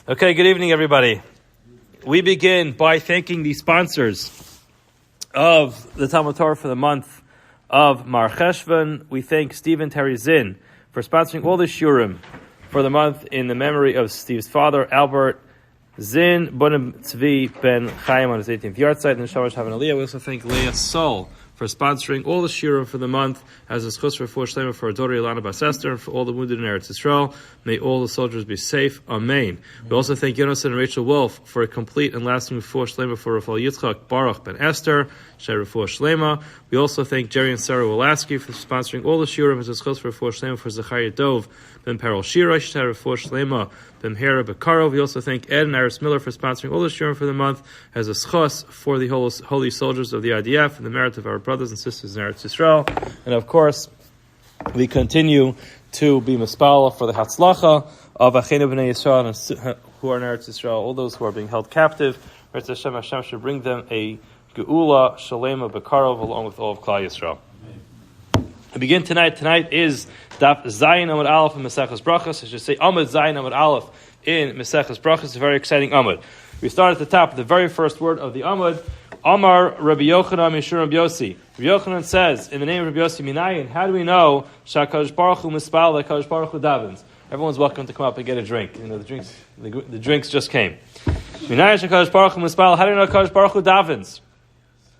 Okay, good evening, everybody. We begin by thanking the sponsors of the Talmud Torah for the month of Mar Cheshvan. We thank Stephen Terry Zinn for sponsoring all the shurim for the month in the memory of Steve's father, Albert Zinn, Bonim Tzvi Ben Chaim on his 18th yahrzeit, and Shamash Havan Aliyah. We also thank Leah Sol for sponsoring all the shurim for the month as a schus for Shlema for our daughter Ilana Bas Esther and for all the wounded in Eretz Yisrael. May all the soldiers be safe. Amen. We also thank Yonason and Rachel Wolf for a complete and lasting refuah Shlema for Rafael Yitzchak Baruch Ben Esther, Shei refuah Shlema. We also thank Jerry and Sarah Wolaski for sponsoring all the shurim as a schus for refuah Shlema for Zachariah Dov Ben Perel Shira, Shei refuah Shlema Ben Hera Bekarov. We also thank Ed and Iris Miller for sponsoring all the shurim for the month as a schus for the holy soldiers of the IDF and the merit of our brothers and sisters in Eretz Yisrael. And of course, we continue to be mispala for the hatzlacha of Achenu B'nai Yisrael who are in Eretz Yisrael, all those who are being held captive. Hashem should bring them a geula shalema bekarov along with all of Klal Yisrael. We begin tonight. Tonight is Daf Zayin Amud Aleph in Maseches Berachos. I should say Amud Zayin Amud Aleph in Maseches Berachos. It's a very exciting Amud. We start at the top, the very first word of the Amud. Amar Rabbi Yochanan Mishur Rabbi Yossi. Rabbi Yochanan says, in the name of Rabbi Yossi Minayin, how do we know Shakadosh Baruch Hu Mispal that Kadosh Baruch Hu davens? Everyone's welcome to come up and get a drink. You know, the drinks just came. Minayin Shakadosh Baruch Hu Mispal. How do we know Kadosh Baruch Hu davens?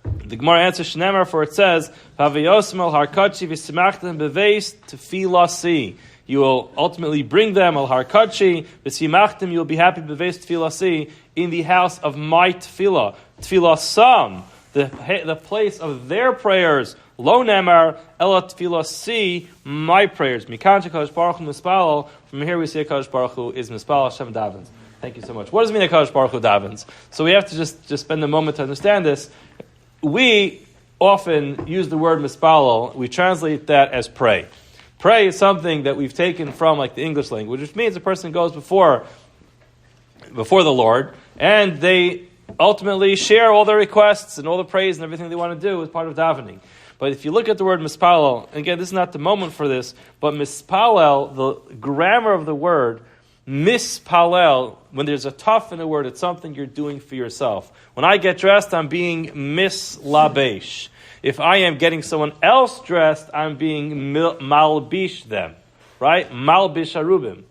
The Gemara answers Shneimar, for it says, "Havayosmel harkachi v'simachtem beveis tefilasi." You will ultimately bring them al harkachi v'simachtem. You will be happy beveis tefilasi in the house of my tefillah. Tfilasam, the place of their prayers. Lo nemar ela tfilasi, my prayers. Mikan shekadosh baruch hu mispal. From here we see Kadosh Baruch Hu is mispal Hashem davens. Thank you so much. What does it mean that Kadosh Baruch Hu davens? So we have to just spend a moment to understand this. We often use the word mispalel. We translate that as pray. Pray is something that we've taken from like the English language, which means a person goes before the Lord, and they ultimately share all their requests and all the praise and everything they want to do as part of davening. But if you look at the word mispalel, again, this is not the moment for this, but mispalel, the grammar of the word, mispalel, when there's a tough in a word, it's something you're doing for yourself. When I get dressed, I'm being mislabesh. If I am getting someone else dressed, I'm being malbish them. Right? Malbish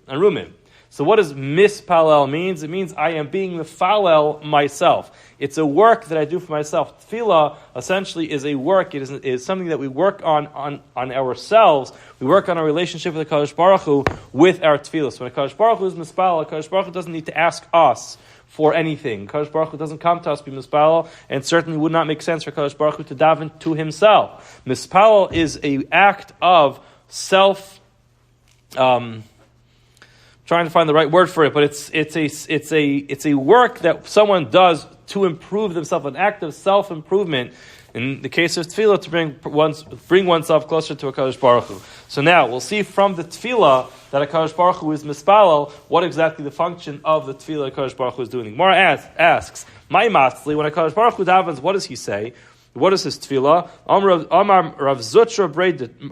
arumim. So what does mispalel means? It means I am being mifalel myself. It's a work that I do for myself. Tefillah essentially is a work. It is something that we work on ourselves. We work on our relationship with the Kadosh Baruch Hu with our tefillah. So when a Kadosh Baruch Hu is mispalel, Kadosh Baruch Hu doesn't need to ask us for anything. Kadosh Baruch Hu doesn't come to us to be mispalel, and certainly would not make sense for Kadosh Baruch Hu to daven to himself. Mispalel is an act of self. Trying to find the right word for it, but it's a work that someone does to improve themselves, an act of self-improvement. In the case of tefillah, to bring oneself closer to a Kadosh Baruch Hu. So now we'll see from the tefillah that a Kadosh Baruch Hu is mispalel, what exactly the function of the tefillah a Kadosh Baruch Hu is doing. The Gemara asks, "My matzli, when a Kadosh Baruch Hu davens, what does he say? What is his tefillah?" Amar Rav Zutra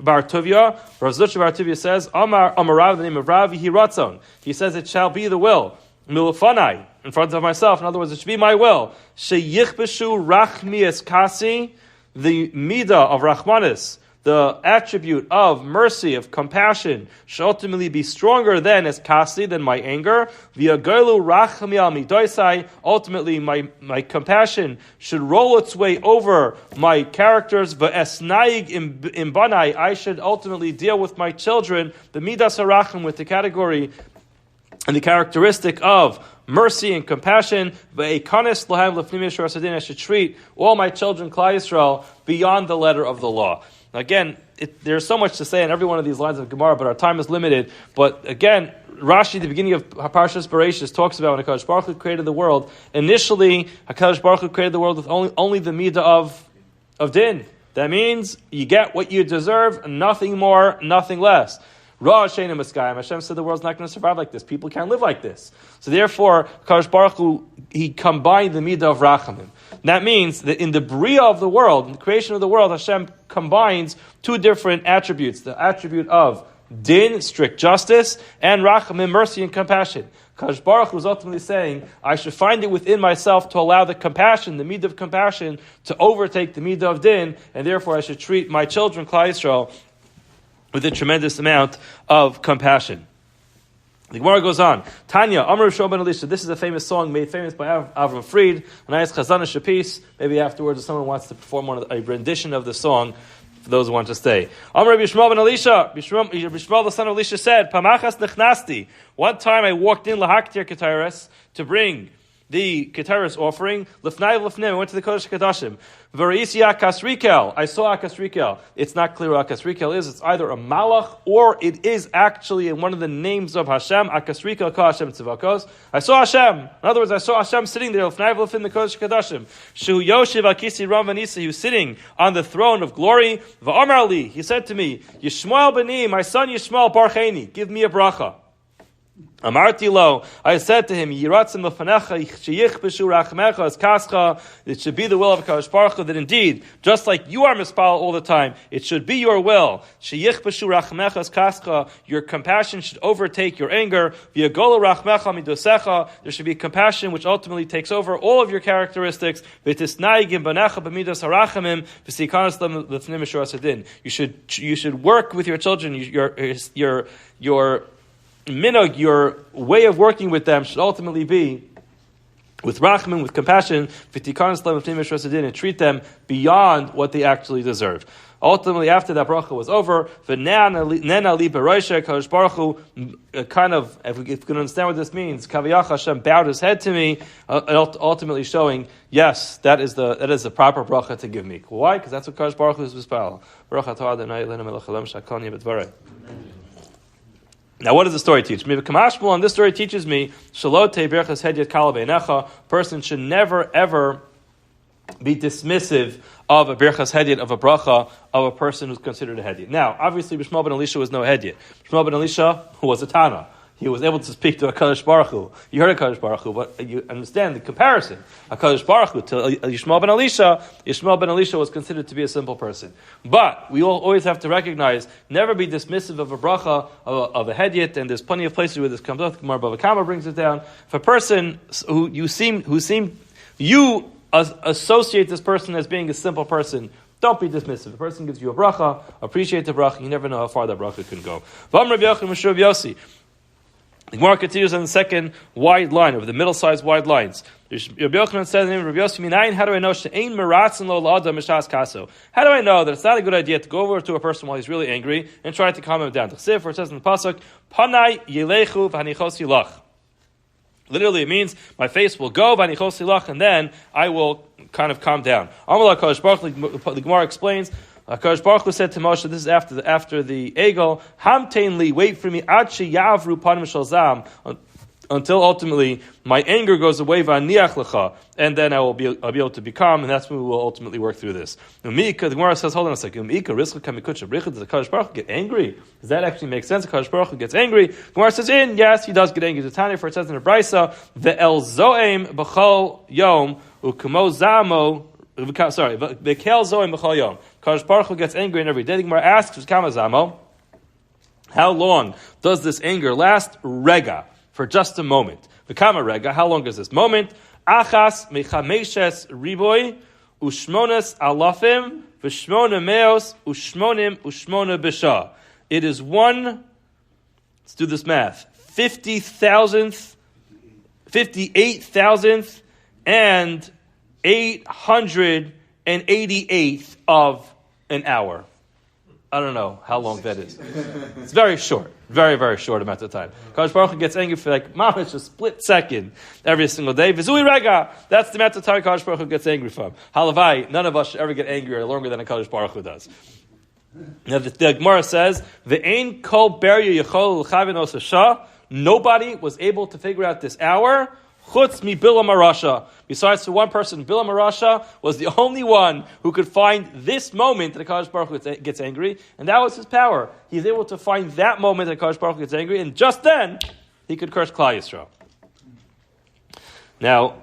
Bar Tuvia. Rav Zutra Bar Tuvia says, Amar Rav, the name of Rav, he ratzon. He says, it shall be the will. Milafanai, in front of myself. In other words, it should be my will. Sheyichbeshu rachmias kasi, the midah of rachmanis, the attribute of mercy, of compassion, should ultimately be stronger than as kasi, than my anger. V'yagolu rachmi al midoisai, ultimately my compassion should roll its way over my characters. V'esnaig im banai, I should ultimately deal with my children, the midas harachim, with the category and the characteristic of mercy and compassion. V'eikanis lahem lefnim yeshur asadin, I should treat all my children, Klal Yisrael, beyond the letter of the law. Again, there's so much to say in every one of these lines of Gemara, but our time is limited. But again, Rashi, the beginning of Parshas Berachos, talks about when HaKadosh Baruch Hu created the world. Initially, HaKadosh Baruch Hu created the world with only the midah of din. That means you get what you deserve, nothing more, nothing less. Hashem said the world's not going to survive like this. People can't live like this. So therefore, Kadosh Baruch Hu, he combined the midah of rachamim. That means that in the bria of the world, in the creation of the world, Hashem combines two different attributes. The attribute of din, strict justice, and rachamim, mercy and compassion. Kadosh Baruch Hu is ultimately saying, I should find it within myself to allow the compassion, the midah of compassion, to overtake the midah of din, and therefore I should treat my children, Klal Yisrael, with a tremendous amount of compassion. The Gemara goes on. Tanya, Amr Shol ben Elisha. This is a famous song made famous by Avram Fried. A nice Chazana Shapis. Maybe afterwards, if someone wants to perform a rendition of the song, for those who want to stay. Amr Bishmal ben Elisha. Bishmal, the son of Elisha, said, Pamachas nechnasti. One time I walked in lahaktir ketaris to bring the ketaris offering. Lefnai lefnim. I went to the Kodesh Kadashim. V'reisi Akas Rikel. I saw Akas Rikel. It's not clear what Akas Rikel is. It's either a malach or it is actually in one of the names of Hashem. Akas Rikel ka Hashem tzivakos. I saw Hashem. In other words, I saw Hashem sitting there. Lefnai lefnim the Kodesh Kadashim. Shu Yoshiv Akisi Ram Vanisa. He was sitting on the throne of glory. V'amar li. He said to me, Yishmael b'ni, my son Yishmael barcheni. Give me a bracha. Amarti lo, I said to him, Yiratzim lefanecha sheyichbeshu rachmecha as kascha. It should be the will of Kadosh Baruch Hu that indeed, just like you are mispal all the time, it should be your will. Sheyichbeshu rachmecha as kascha. Your compassion should overtake your anger. V'yagola rachmecha midosecha. There should be compassion which ultimately takes over all of your characteristics. V'tisnaigim banecha b'midos harachamim v'sikanas lefnim mishur asadin. You should work with your children. Your minog, your way of working with them should ultimately be with rachman, with compassion, and treat them beyond what they actually deserve. Ultimately, after that bracha was over, Kadosh Baruch Hu, kind of, if we can understand what this means, Kaviyach Hashem bowed his head to me, ultimately showing, yes, that is the proper bracha to give me. Why? Because that's what Kadosh Baruch Hu is mispal. Now, what does the story teach me? And this story teaches me, a person should never, ever be dismissive of a berachos hedyot, of a bracha, of a person who's considered a hedyot. Now, obviously, Bishmal ben Elisha was no hedyot. Bishmal ben Elisha, who was a Tana, he was able to speak to a Kadosh Baruch Hu. You heard a Kadosh Baruch Hu, but you understand the comparison. A Kadosh Baruch Hu to Yishmael ben Elisha. Yishmael ben Elisha was considered to be a simple person. But we all always have to recognize, never be dismissive of a bracha, of a hedyot, and there's plenty of places where this comes up. Gemara Bava Kama brings it down. If a person you associate this person as being a simple person, don't be dismissive. The person gives you a bracha, appreciate the bracha. You never know how far that bracha can go. The Gemara continues on the second wide line, of the middle-sized wide lines. Rabbi Yochanan said in the name of Rabbi Yossi, Minayin, how do I know she'ein meratzin lo la'adam mishas kaso? How do I know that it's not a good idea to go over to a person while he's really angry and try to calm him down? The Chsiv, where it says in the pasuk, Panai yilechu v'hanichos yilach. Literally, it means my face will go v'hanichos yilach, and then I will kind of calm down. Amallah Kadosh Baruch Hu, the Gemara explains. Kadosh Baruch Hu said to Moshe, this is after the Egel, Hamtein li, wait for me, ad sheyavru panim shel zam, until ultimately my anger goes away, v'aniach lecha, and then I'll be able to be calm, and that's when we will ultimately work through this. The Gemara says, hold on a second, does the Kadosh Baruch Hu get angry? Does that actually make sense? The Kadosh Baruch Hu gets angry. The Gemara says, yes, he does get angry. The Tanya, for it says in the Brisa, ve'el zo'em b'chol yom, u'kemo zamo, sorry, ve'kel zo'em b'chol yom. Kadosh Baruch Hu gets angry every day. The Gemara asks, how long does this anger last? Rega, for just a moment. V'kama rega, how long is this moment? Achas mechameshes riboy ushmones alafim v'shmona meos ushmonim ushmona b'sha. It is one, let's do this math, 58,000th, and 888th of an hour. I don't know how long that is. It's very short. Very, very short amount of time. Kadosh Baruch Hu gets angry for like mamish, a split second every single day. V'zui rega. That's the amount of time Kadosh Baruch Hu gets angry from. Halavai, none of us should ever get angry longer than a Kadosh Baruch Hu does. Now the Gemara says, V'ein kol berya yechol l'chavin osasha. Nobody was able to figure out this hour. Chutz mi Bilam Arasha. Besides for one person, Bilam Arasha was the only one who could find this moment that Kadosh Baruch Hu gets angry, and that was his power. He's able to find that moment that Kadosh Baruch Hu gets angry, and just then he could curse Klal Yisrael. Now,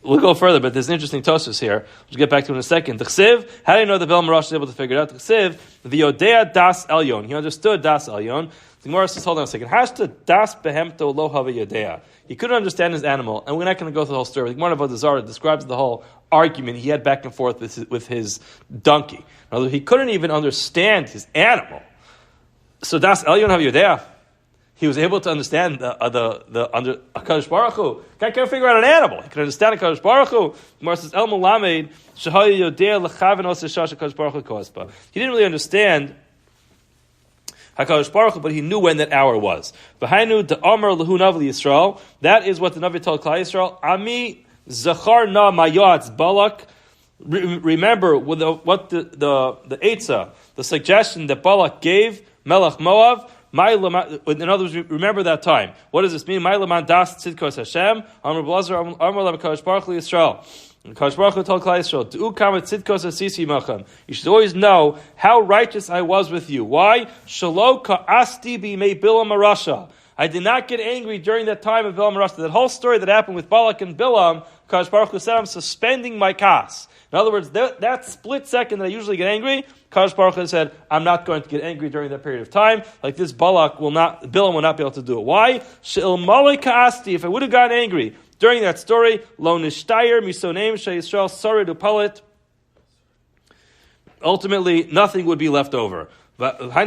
we'll go further, but there's an interesting tosfos here. We'll get back to it in a second. The Chsiv, how do you know that Bilam Arasha is able to figure it out? The Chsiv, the Yodea Das Elyon. He understood Das Elyon. The Gemara says, hold on a second. Hashta das behemto lo hava yodea. He couldn't understand his animal, and we're not going to go through the whole story. The Gemara of Avodah Zarah describes the whole argument he had back and forth with his donkey. In other words, he couldn't even understand his animal. So das elyon hava yodea. He was able to understand the under HaKadosh Baruch Hu. Guy can't figure out an animal. He can understand HaKadosh Baruch Hu. Gemara says, El Mulamed shehaya yodea lechaven os yeshash HaKadosh Baruch Hu kospa. He didn't really understand HaKadosh Baruch Hu, but he knew when that hour was. V'hainu de'amar lehu navi Yisrael. That is what the Navi told Klal Yisrael. Ami zachar na mayatz balak. Remember what the Eitzah, the suggestion that Balak gave Melech Moav. In other words, remember that time. What does this mean? Ma'alaman das tzidkos Hashem. Amar Blazer Amar Lam HaKadosh Baruch Hu Yisrael. HaKadosh Baruch Hu told Klal Yisrael, "Du'u kama tzidkos asisi machem." You should always know how righteous I was with you. Why? Shelo ka'asti b'mei Bilam Arasha. I did not get angry during that time of Bilam Arasha. That whole story that happened with Balak and Bilam, HaKadosh Baruch Hu said, "I'm suspending my kas." In other words, that split second that I usually get angry, HaKadosh Baruch Hu said, I'm not going to get angry during that period of time. Like this, Bilam will not be able to do it. Why? She'il malei ka'asti. If I would have gotten angry during that story, lo nishtayer misoneim she'Yisrael sorry to palit. Ultimately, nothing would be left over. That's what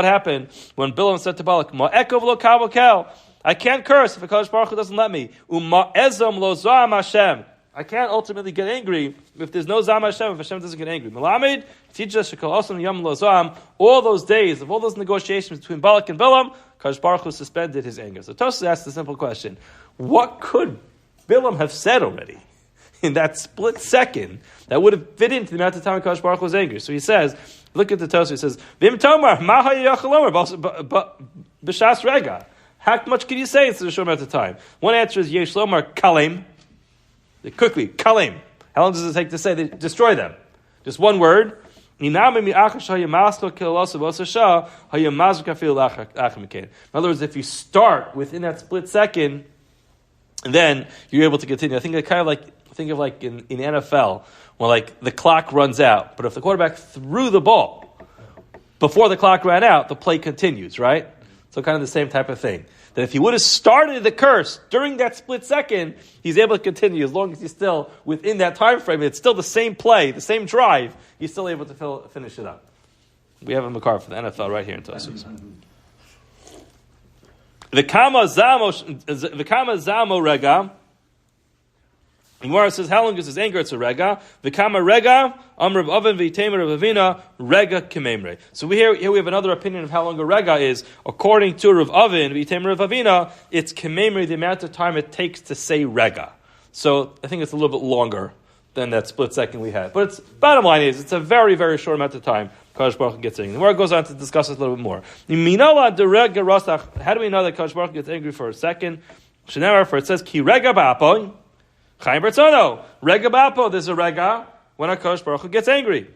happened when Bilam said to Balak, Ma'ekov lo kavol. I can't curse if HaKadosh Baruch Hu doesn't let me. Ma'ezom lo zo'am Hashem. I can't ultimately get angry if there's no Zam Hashem, if Hashem doesn't get angry. Melamed teaches us Shekol Osam Yom Lo Zam. All those days of all those negotiations between Balak and Bilam, HaKadosh Baruch Hu suspended his anger. So Tosfos asked the simple question: what could Bilam have said already in that split second that would have fit into the amount of time HaKadosh Baruch Hu was angry? So he says, look at the Tosfos. He says, Vim Tomar Ma Hayachalomer B'Shas Rega. How much can you say instead of a short amount of time? One answer is Yesh Lomar Kalem. Quickly, kalim. How long does it take to say they destroy them? Just one word. In other words, if you start within that split second, then you're able to continue. I think of like in NFL, when like the clock runs out, but if the quarterback threw the ball before the clock ran out, the play continues, right? So kind of the same type of thing. That if he would have started the curse during that split second, he's able to continue as long as he's still within that time frame. It's still the same play, the same drive. He's still able to finish it up. We have a makar for the NFL right here in Tosfos. The kama zamo rega. Gemara says, how long is his anger? It's a rega. The kama rega, amrav oven v'itemer of avina, rega kememre. So here we have another opinion of how long a rega is. According to Rav Oven v'itemer of avina, it's kememre, the amount of time it takes to say rega. So I think it's a little bit longer than that split second we had. But bottom line is, it's a very, very short amount of time Kadosh Baruch Hu gets angry. The Gemara goes on to discuss this a little bit more. How do we know that Kadosh Baruch Hu gets angry for a second? For it says, ki rega ba'apon. Chaim Bertzono, rega bapo, there's a rega when HaKadosh Baruch Hu gets angry.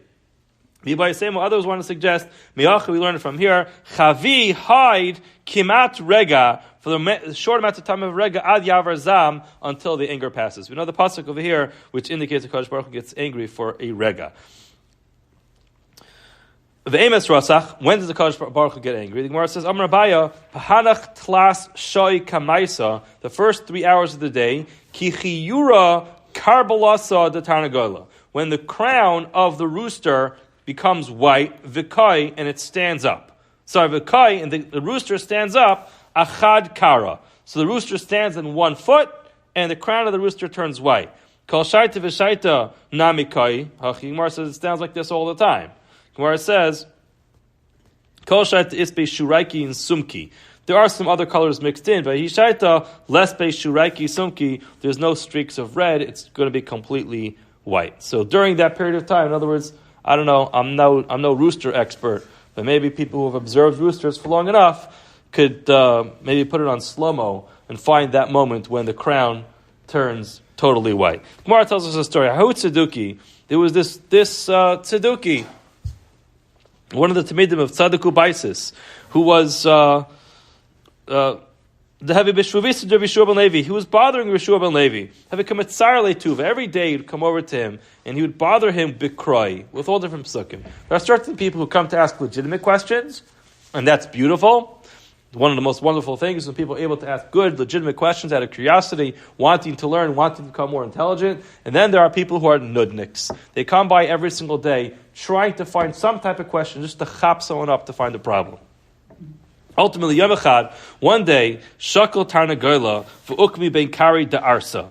Others want to suggest, we learn it from here, chavi hide kimat rega, for the short amount of time of rega ad yavar zam, until the anger passes. We know the pasuk over here, which indicates HaKadosh Baruch Hu gets angry for a rega. The Emes Rasach, when does the Kadosh Baruch Hu get angry? The Gemara says, Amar Abaya, Pahanach tlas shoi kamaisa, the first 3 hours of the day, ki chiyura karbalasa de tarnagola, when the crown of the rooster becomes white, vikai, and it stands up. So vikai, and the rooster stands up, achad kara. So the rooster stands on 1 foot, and the crown of the rooster turns white. Kol shaita v'shaita namikai, Gemara says it sounds like this all the time. Gemara says, Kol shaita isbe shuraiki and sumki. There are some other colors mixed in, but hishaita less be shuraiki sumki. There's no streaks of red. It's going to be completely white. So during that period of time, in other words, I don't know. I'm no rooster expert, but maybe people who have observed roosters for long enough could maybe put it on slow-mo and find that moment when the crown turns totally white. Gemara tells us a story. Hahu tzeduki. There was this tzeduki, one of the Tamidim of Tzaddiku Baisis, who was the Heavy Bishuvisa de Rishua ben Levi. He was bothering Rishua ben Levi. Have come at Tsar Leituva. Every day he'd come over to him and he would bother him bikroi with all different psukim. There are certain people who come to ask legitimate questions, And that's beautiful. One of the most wonderful things is when people are able to ask good, legitimate questions out of curiosity, wanting to learn, wanting to become more intelligent. And then there are people who are nudniks. They come by every single day trying to find some type of question, just to chop someone up to find a problem. Ultimately, Yom Echad, one day, Shakal Tarnagola v'ukmi ben kari de arsa.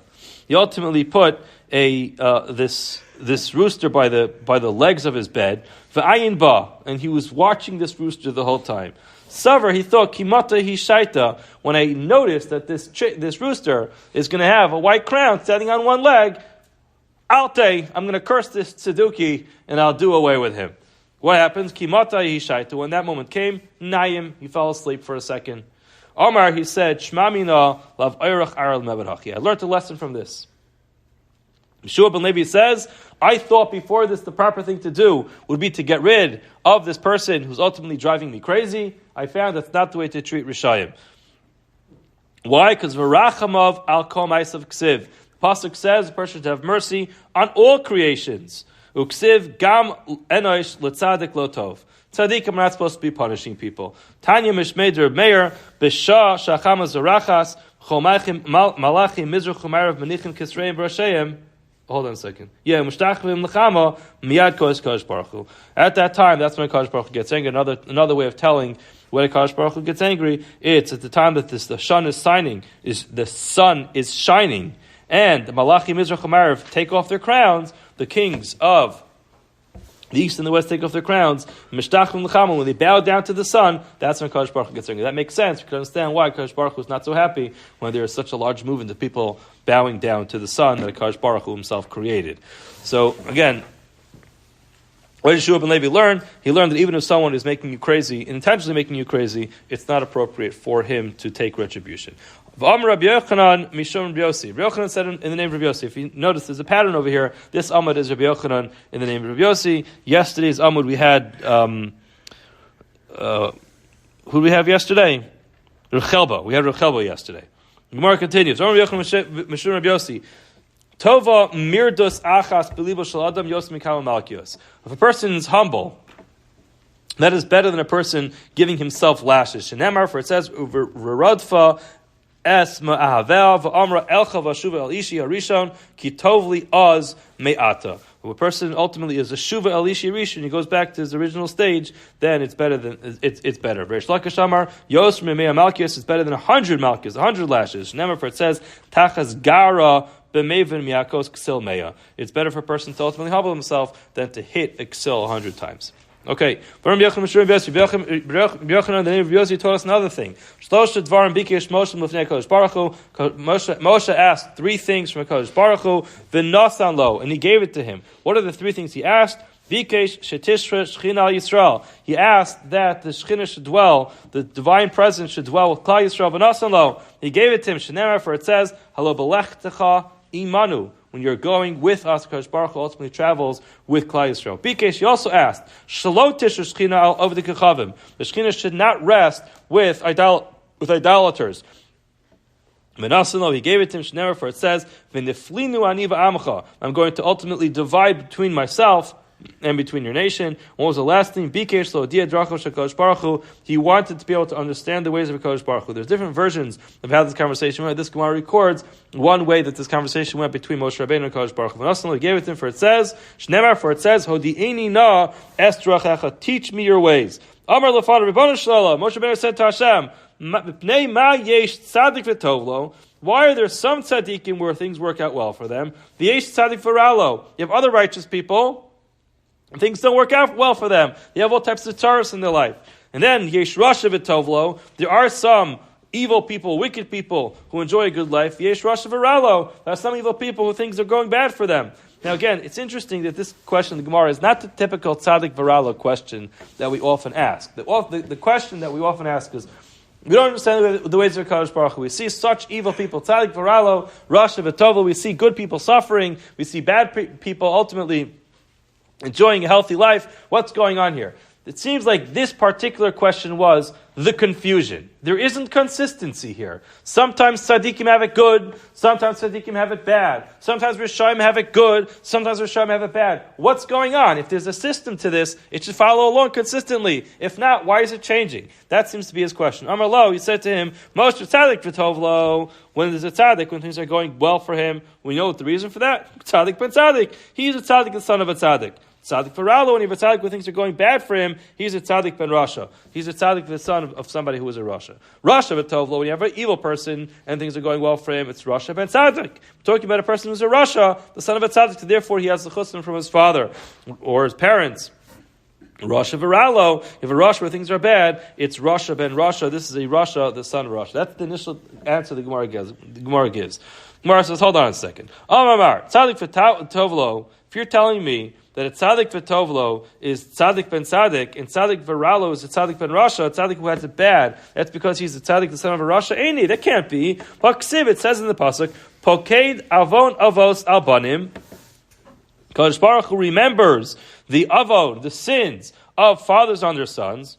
He ultimately put this rooster by the legs of his bed, v'ayin ba, and he was watching this rooster the whole time. Savar, he thought, Kimata hi shaita, when I noticed that this rooster is going to have a white crown standing on one leg, I'm going to curse this tzeduki and I'll do away with him. What happens? Kimata hi shaita, when that moment came, Nayim, he fell asleep for a second. Omar, he said, Shmamina lav oirach aral mebarachi. I learned a lesson from this. Yeshua ben Levi says, I thought before this the proper thing to do would be to get rid of this person who's ultimately driving me crazy. I found that's not the way to treat Rishayim. Why? Because V'rachamav al kol ma'asav ksiv. The Pasuk says the person should have mercy on all creations. Uksiv gam enosh letzadik lo tov. Tzaddikim are not supposed to be punishing people. Tanya mishmeder meir b'shah shachama zarachas chomachim malachim mizrach chumarav manichim kisreim b'rashayim. Hold on a second. Yeah, mushtachvim l'chama miyad kodesh baruch hu. At that time, that's when Kodesh Baruch Hu gets angry. Another way of telling when Kodesh Baruch Hu gets angry, it's at the time that the sun is shining, and the Malachi Mizrach Amarav take off their crowns. The kings of the east and the west take off their crowns. Mishtachvim l'chama, when they bow down to the sun, that's when Kodesh Baruch Hu gets angry. That makes sense. You can understand why Kodesh Baruch Hu is not so happy when there is such a large movement of people bowing down to the sun that Kodesh Baruch Hu himself created. So again, what did Yeshua ben Levi learn? He learned that even if someone is making you crazy, intentionally making you crazy, it's not appropriate for him to take retribution. Rabbi Yochanan Mishum Rabbi Yossi. Rabbi Yochanan said in the name of Rabbi Yossi. If you notice, there's a pattern over here. This Amud is Rabbi Yochanan in the name of Rabbi Yossi. Yesterday's Amud we had, who did we have yesterday? Rechelba. We had Rechelba yesterday. The Gemara continues. Rabbi Yochanan Mishum Rabbi Yossi. Tova mirdus achas belibo shel adam yos mikam malkios. If a person is humble, that is better than a person giving himself lashes. Shenemar, for it says, "Uveradfa es ma'ahavel v'amra elcha v'shuva el ishi harishon ki tovli oz me'ata." If a person ultimately is a shuva el ishi harishon, he goes back to his original stage, then it's better than it's better. Reish Lakish Amar yos me'mea malkios is better than 100 malkios, 100 lashes. Shenemar, for it says, "Tachas gara." It's better for a person to ultimately humble himself than to hit a ksil 100 times. Okay. Rabbi Yochanan, the name of Yossi, told us another thing. Moshe asked 3 things from Kodesh Baruch Hu, v'nasan lo, and he gave it to him. What are the 3 things he asked? Vikesh shetishra shechina al Yisrael. He asked that the Shechina should dwell, the divine presence should dwell with Klal Yisrael. V'nasan lo. He gave it to him. Shenemar, for it says, Halo belechtecha imanu. When you're going with us, Kodesh Baruch Hu ultimately travels with Klal Yisrael. Bikesh, he also asked, Shelo tishra shechina al ovdei kechavim. The Shechina should not rest with idolaters. Menasano, he gave it to him, Shenemar, for it says, V'niflinu ani v'amcha. I'm going to ultimately divide between myself and between your nation. What was the last thing? Bikesh lo dia drachos HaKadosh Baruch Hu. He wanted to be able to understand the ways of HaKadosh Baruch Hu. There's different versions of how this conversation went. This Gemara records one way that this conversation went between Moshe Rabbeinu and HaKadosh Baruch Hu. And he gave it to him, for it says, Shnemar, for it says, Hodi'eni na es drachecha, teach me your ways. Amar lefana Ribbon Shalala, Moshe Rabbeinu said to Hashem, Pnei ma yesh tzadik v'tovlo. Why are there some tzaddikim where things work out well for them? The yesh tzadik v'ralo. You have other righteous people, things don't work out well for them. They have all types of tzaros in their life. And then, yesh rasha v'tovlo, there are some evil people, wicked people, who enjoy a good life. Yesh rasha v'ralo, there are some evil people who things are going bad for them. Now again, it's interesting that this question in the Gemara is not the typical tzaddik v'ralo question that we often ask. The question that we often ask is, we don't understand the ways of HaKadosh Baruch Hu. We see such evil people, tzaddik v'ralo, rasha v'tovlo, we see good people suffering, we see bad people ultimately enjoying a healthy life. What's going on here? It seems like this particular question was the confusion. There isn't consistency here. Sometimes tzaddikim have it good, sometimes tzaddikim have it bad. Sometimes Rishonim have it good, sometimes Rishonim have it bad. What's going on? If there's a system to this, it should follow along consistently. If not, why is it changing? That seems to be his question. Amar lo, he said to him, Moshe tzaddik v'tov lo. When there's a tzaddik, when things are going well for him, we know what the reason for that. Tzaddik ben tzaddik. He's a tzaddik, the son of a tzaddik. Tzaddik Faralo, when you have a tzaddik when things are going bad for him, he's a tzaddik ben Rasha. He's a tzaddik, the son of somebody who was a Rasha. Rasha v'tovlo, when you have an evil person and things are going well for him, it's Rasha ben tzaddik. We're talking about a person who's a Rasha, the son of a tzaddik, therefore he has the chusn from his father or his parents. Rasha v'ralo, if a Rasha where things are bad, it's Rasha ben Rasha. This is a Rasha, the son of Rasha. That's the initial answer the Gemara gives. Gemara says, hold on a second. Amar, tzaddik v'tovlo, if you're telling me that a tzaddik v'tovlo is tzaddik ben tzaddik, and tzaddik v'ralo is a tzaddik ben Rasha, a tzaddik who has it bad, that's because he's a tzaddik, the son of a Rasha. Eini, that can't be. Paksiv, it says in the pasuk, Poked avon avos al banim. Kadosh Baruch Hu remembers the avon, the sins of fathers on their sons.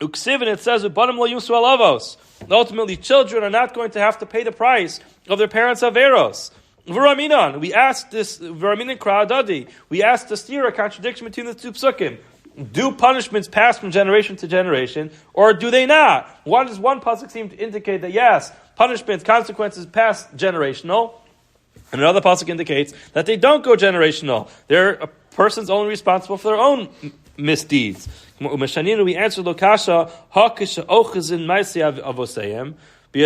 Uksiv, and it says, Banim lo yusu al avos. Ultimately, children are not going to have to pay the price of their parents' averos. V'raminan, we asked this, V'raminan kra'adadi, we asked to steer a contradiction between the two psukim. Do punishments pass from generation to generation, or do they not? Why does one pasuk seem to indicate that yes, punishments, consequences pass generational, and another pasuk indicates that they don't go generational. They're a person's only responsible for their own misdeeds. We answered Lokasha, Hakisha ochazin maisi avosayim. We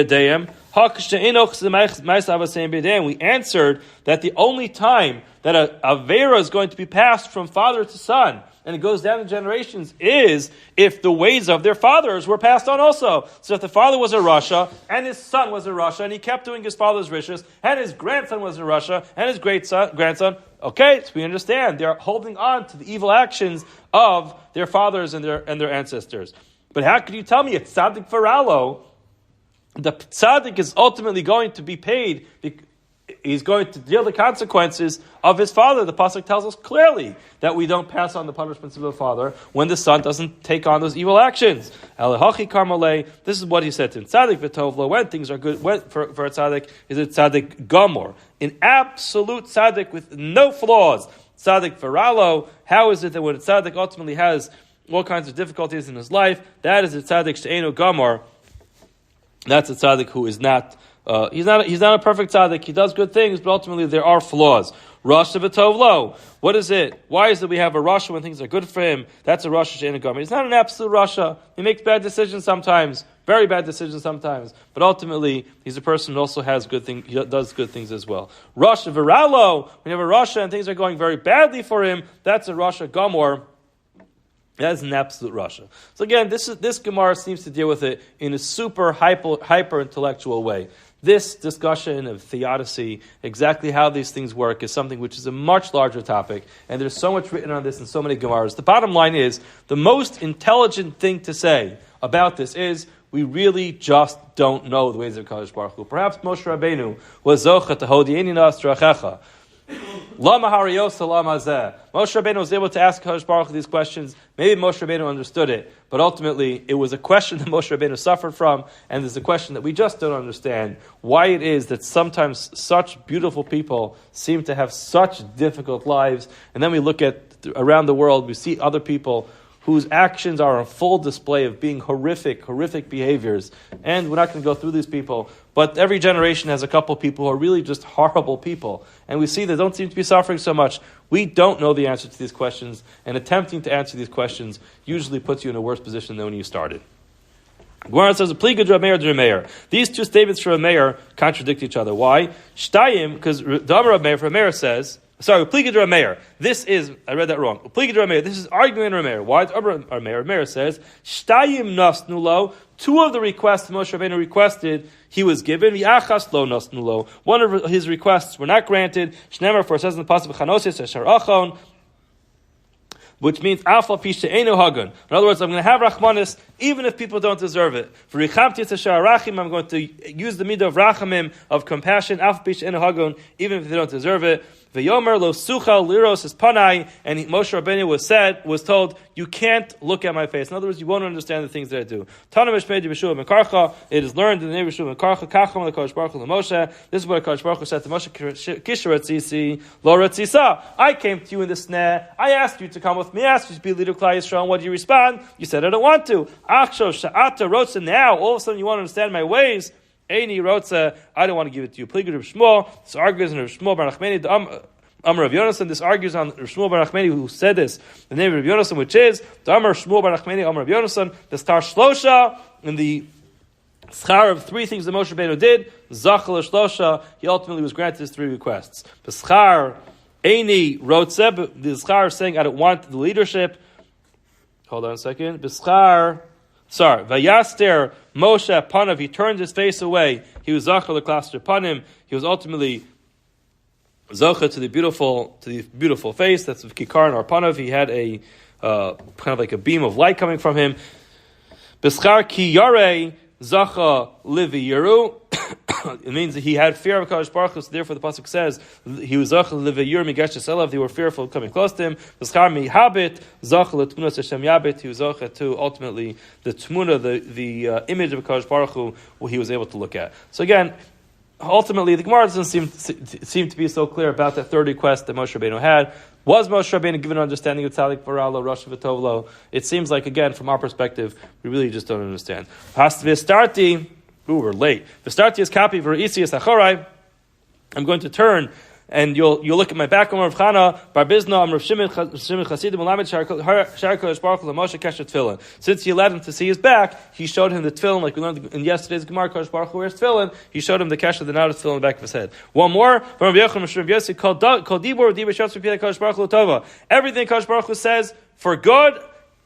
answered that the only time that a Avera is going to be passed from father to son, and it goes down in generations, is if the ways of their fathers were passed on also. So if the father was a Rasha, and his son was a Rasha, and he kept doing his father's riches, and his grandson was a Rasha, and his grandson, okay, so we understand. They're holding on to the evil actions of their fathers and their ancestors. But how could you tell me it's tzaddik faralo? The tzaddik is ultimately going to be paid. He's going to deal the consequences of his father. The pasuk tells us clearly that we don't pass on the punishments of the father when the son doesn't take on those evil actions. This is what he said to him. Tzaddik v'tovlo, when things are good for a tzaddik, is a tzaddik gomor, an absolute tzaddik with no flaws. Tzaddik faralo, how is it that when a tzaddik ultimately has all kinds of difficulties in his life, that is a tzaddik she'enu gomor. That's a tzaddik who is not, he's not a perfect tzaddik. He does good things, but ultimately there are flaws. Rasha v'tovlo. What is it? Why is it we have a Rasha when things are good for him? That's a Rasha she'enu gomer. He's not an absolute Rasha. He makes bad decisions sometimes, very bad decisions sometimes, but ultimately he's a person who also has good things. He does good things as well. Rasha v'ralo. When you have a Rasha and things are going very badly for him, that's a Rasha gomer. That is an absolute Rasha. So again, this Gemara seems to deal with it in a super hyper intellectual way. This discussion of theodicy, exactly how these things work, is something which is a much larger topic, and there's so much written on this in so many Gemaras. The bottom line is, the most intelligent thing to say about this is, we really just don't know the ways of Kadosh Baruch Hu. Perhaps Moshe Rabbeinu was zocha to hodieni nas drachecha. Lama hariyos lama zeh. Moshe Rabbeinu was able to ask Kadosh Baruch Hu these questions. Maybe Moshe Rabbeinu understood it, but ultimately it was a question that Moshe Rabbeinu suffered from, and there's a question that we just don't understand. Why it is that sometimes such beautiful people seem to have such difficult lives, and then we look at around the world, we see other people whose actions are on full display of being horrific behaviors. And we're not going to go through these people, but every generation has a couple people who are really just horrible people. And we see they don't seem to be suffering so much. We don't know the answer to these questions, and attempting to answer these questions usually puts you in a worse position than when you started. Gemara says, these two statements from Meir contradict each other. Why? Shtayim, because Meir says, sorry, Pligid Rameir. This is, I read that wrong. Pligid Rameir. This is arguing Rameir. Why? Rameir. Rameir says, Shtayim nasnulo. Two of the requests Moshe Rabbeinu requested, he was given. V'achas lo nasnulo. One of his requests were not granted. Shnemer, for it says in the pasuk Chanosis Esher Achon, which means Afla Pisha Enu Hagun. In other words, I'm going to have Rachmanis even if people don't deserve it. For Richamti Rachim, I'm going to use the midah of rachamim, of compassion, even if they don't deserve it. V'yomer lo sucha liros es panai, and Moshe Rabbeinu was told, you can't look at my face. In other words, you won't understand the things that I do. Tana mishmei b'shuva mekarcha. It is learned in the name of b'shuva mekarcha. Kacham l'kodesh baruch hu l'Moshe. This is what Kodesh Baruch Hu said to Moshe: Kisha ratzisi lo ratzisa. I came to you in the snare. I asked you to come with me. I asked you to be a leader of Klal Yisrael. And what did you respond? You said I don't want to. Achshav sha'ata rotza. Now all of a sudden you want to understand my ways. Eini rotza, I don't want to give it to you. Pligid Rav Shmuel. This argues in Rav Shmuel Bar Nachmani. Amar Rav Yonasan. This argues on Rav Shmuel Bar Nachmani, who said this. The name of Rav Yonasan, which is the Amar Shmuel Bar Nachmani. Amar Rav Yonasan. The star Shlosha in the schar of three things that Moshe Rabbeinu did. Zachal Shlosha. He ultimately was granted his three requests. The schar Eini rotza. The schar is saying I don't want the leadership. Hold on a second. Vayaster Moshe Panav, he turned his face away. He was Zachar l'klaster Panim. He was ultimately Zocha to the beautiful face. That's Kikar and Arpanav. He had a kind of like a beam of light coming from him. B'schar ki yarei Zacha livi yeru. It means that he had fear of Kadosh Baruch Hu, so therefore the pasuk says he was Zacha livi yeru migesh selav. They were fearful of coming close to him. B'schar mi habit Zacha l'tmunas Hashem yabit. He was Zacha to ultimately the tmuna, the image of Kadosh Baruch Hu, he was able to look at. So again, ultimately, the Gemara doesn't seem to be so clear about that third request that Moshe Rabbeinu had. Was Moshe Rabbeinu given an understanding of Tzadik Baralo, Rosh V'Tovlo? It seems like, again, from our perspective, we really just don't understand. V'starti, we're late. V'starti is copy v'reisi is achorai. I'm going to turn, and you'll look at my back. Rav Chana Bar Bizna, Rav Shimon Chasidim Ulamed Shar Kodesh Baruch Hu Moshe Kesher Tefillin. Since he allowed him to see his back, he showed him the tefillin, like we learned in yesterday's Gemara. Kodesh Baruch Hu wears tefillin. He showed him the Kesher, the knot of tefillin in the back of his head. One more from Rabbi Yochanan Rav Yossi called Dibur Dibur Shotz V'Pilei Kodesh Baruch Hu Tova. Everything Kodesh Baruch Hu says for good,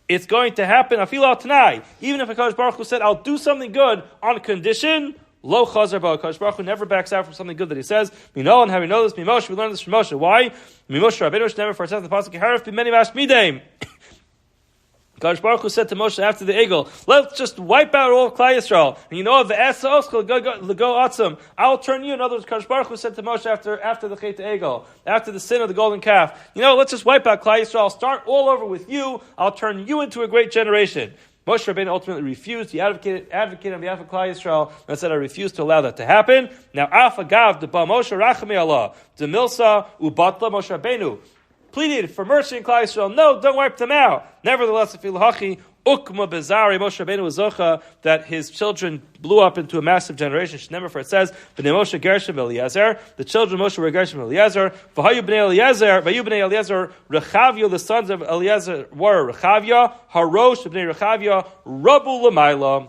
it's going to happen. Afilu Tanai. Even if Kodesh Baruch Hu said, "I'll do something good on condition." Lo chazar ba. Kadosh Baruch Hu never backs out from something good that he says. We know, and how we know this? Mimoshe, we learn this from Moshe. Why? Mimoshe Rabbeinu never for the pasuk Harif b'meni mash midem. Kadosh Baruch Hu said to Moshe after the Egel, let's just wipe out all of Klal Yisrael. And you know, the Esa Oskal go atzum. I will turn you. In other words, Kadosh Baruch Hu said to Moshe after the Chet Egel, after the sin of the golden calf, you know, let's just wipe out Klal Yisrael. I'll start all over with you. I'll turn you into a great generation. Moshe Rabbeinu ultimately refused. He advocated on behalf of Klal Yisrael and said, I refuse to allow that to happen. Now, Afagav, the Ba Moshe Rachami Allah, the Milsa, Ubatla Moshe Rabbeinu pleaded for mercy in Klal Yisrael. No, don't wipe them out. Nevertheless, if Ilahachi, Ukma Bezari, Moshe Rabbeinu was Zocha, that his children blew up into a massive generation. Remember, for it says, B'nei Moshe Gershom Eliezer, the children of Moshe were Gershom Eliezer, V'hayu B'nei Eliezer, Rechavia, the sons of Eliezer were Rechavia, Harosh B'nei Rechavia, Rabu L'mayla.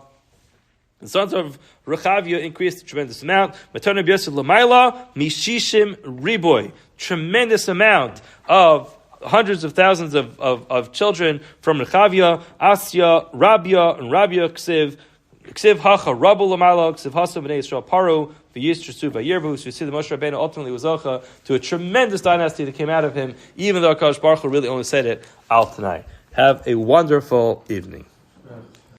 The sons of Rechavia increased a tremendous amount. Matana B'yosef L'mayla, Mishishim Riboy. Tremendous amount of hundreds of thousands of children from Rechavia, Asya, Rabia, and Rabia Ksiv Hacha, Rabu L'mayla, Ksiv Hasa B'nei Yisrael Paru, V'yishtresu V'yirbu. So you see the Moshe Rabbeinu ultimately was Zocha to a tremendous dynasty that came out of him, even though Kadosh Baruch Hu really only said it al tonight. Have a wonderful evening.